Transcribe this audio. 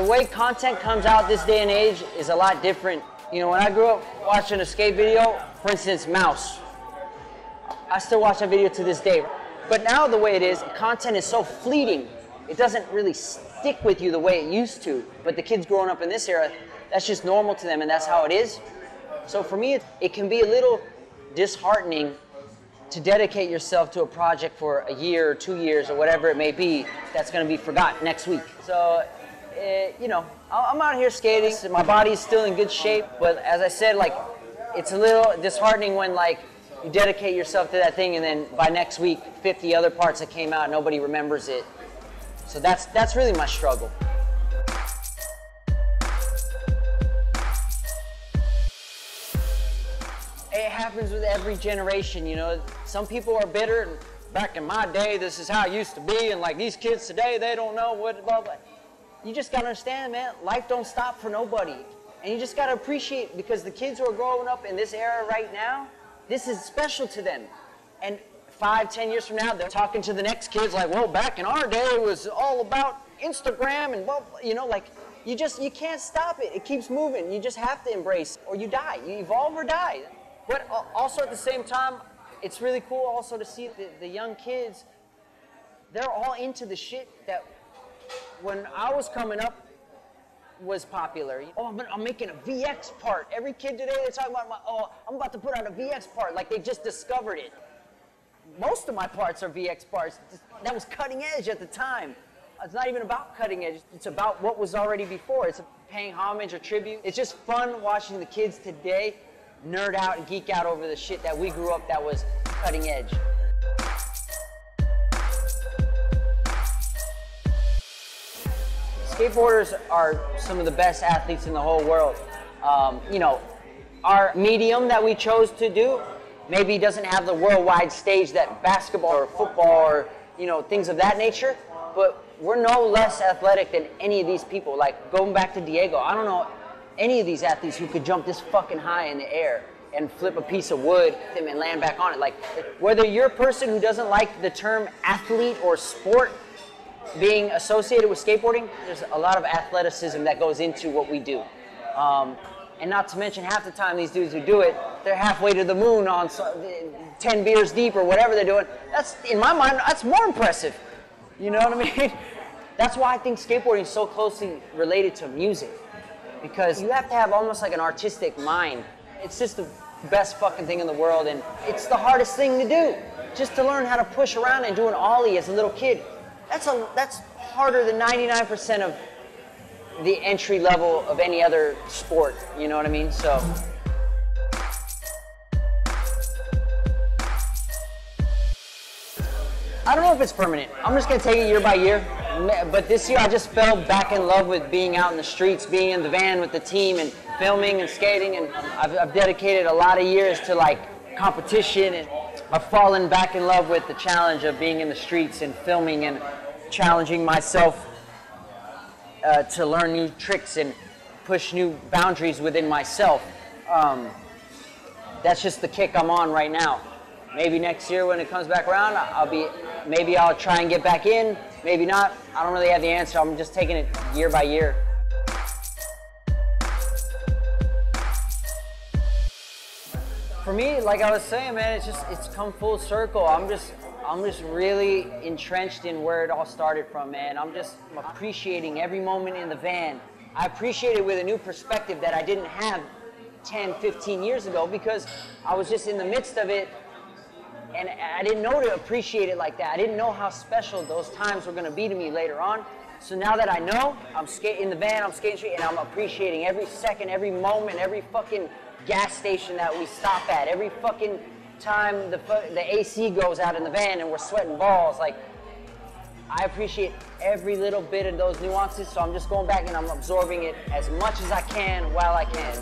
The way content comes out this day and age is a lot different. You know, when I grew up watching a skate video, for instance, Mouse, I still watch that video to this day. But now the way it is, content is so fleeting. It doesn't really stick with you the way it used to. But the kids growing up in this era, that's just normal to them and that's how it is. So for me, it can be a little disheartening to dedicate yourself to a project for a year or 2 years or whatever it may be that's going to be forgotten next week. So, you know, I'm out here skating. My body's still in good shape, but as I said, like, it's a little disheartening when, like, you dedicate yourself to that thing and then by next week, 50 other parts that came out, nobody remembers it. So that's really my struggle. It happens with every generation, you know. Some people are bitter, and back in my day, this is how it used to be, and like these kids today, they don't know what, blah, blah. You just gotta understand, man, life don't stop for nobody. And you just gotta appreciate, because the kids who are growing up in this era right now, this is special to them. And 5, 10 years from now, they're talking to the next kids like, well, back in our day, it was all about Instagram and blah, blah, you know, like, you can't stop it. It keeps moving. You just have to embrace, or you die. You evolve or die. But also at the same time, it's really cool also to see the young kids, they're all into the shit that when I was coming up was popular. Oh, I'm making a VX part. Every kid today, they're talking about, oh, I'm about to put out a VX part, like they just discovered it. Most of my parts are VX parts. That was cutting edge at the time. It's not even about cutting edge. It's about what was already before. It's paying homage or tribute. It's just fun watching the kids today nerd out and geek out over the shit that we grew up that was cutting edge. Skateboarders are some of the best athletes in the whole world. You know, our medium that we chose to do maybe doesn't have the worldwide stage that basketball or football or, you know, things of that nature, but we're no less athletic than any of these people. Like, going back to Diego, I don't know any of these athletes who could jump this fucking high in the air and flip a piece of wood and land back on it. Like, whether you're a person who doesn't like the term athlete or sport being associated with skateboarding, there's a lot of athleticism that goes into what we do. And not to mention, half the time these dudes who do it, they're halfway to the moon on 10 beers deep or whatever they're doing. That's, in my mind, that's more impressive. You know what I mean? That's why I think skateboarding is so closely related to music. Because you have to have almost like an artistic mind. It's just the best fucking thing in the world, and it's the hardest thing to do. Just to learn how to push around and do an ollie as a little kid. That's harder than 99% of the entry level of any other sport, you know what I mean? So. I don't know if it's permanent. I'm just gonna take it year by year. But this year I just fell back in love with being out in the streets, being in the van with the team and filming and skating, and I've dedicated a lot of years to like competition, and I've fallen back in love with the challenge of being in the streets and filming and challenging myself to learn new tricks and push new boundaries within myself. That's just the kick I'm on right now. Maybe next year when it comes back around, maybe I'll try and get back in, maybe not. I don't really have the answer. I'm just taking it year by year. For me, like I was saying, man, it's come full circle. I'm just really entrenched in where it all started from, man. I'm appreciating every moment in the van. I appreciate it with a new perspective that I didn't have 10, 15 years ago, because I was just in the midst of it. And I didn't know to appreciate it like that. I didn't know how special those times were going to be to me later on. So now that I know, I'm skating in the van, I'm skating street, and I'm appreciating every second, every moment, every fucking gas station that we stop at, every fucking time the AC goes out in the van and we're sweating balls. Like, I appreciate every little bit of those nuances, so I'm just going back and I'm absorbing it as much as I can while I can.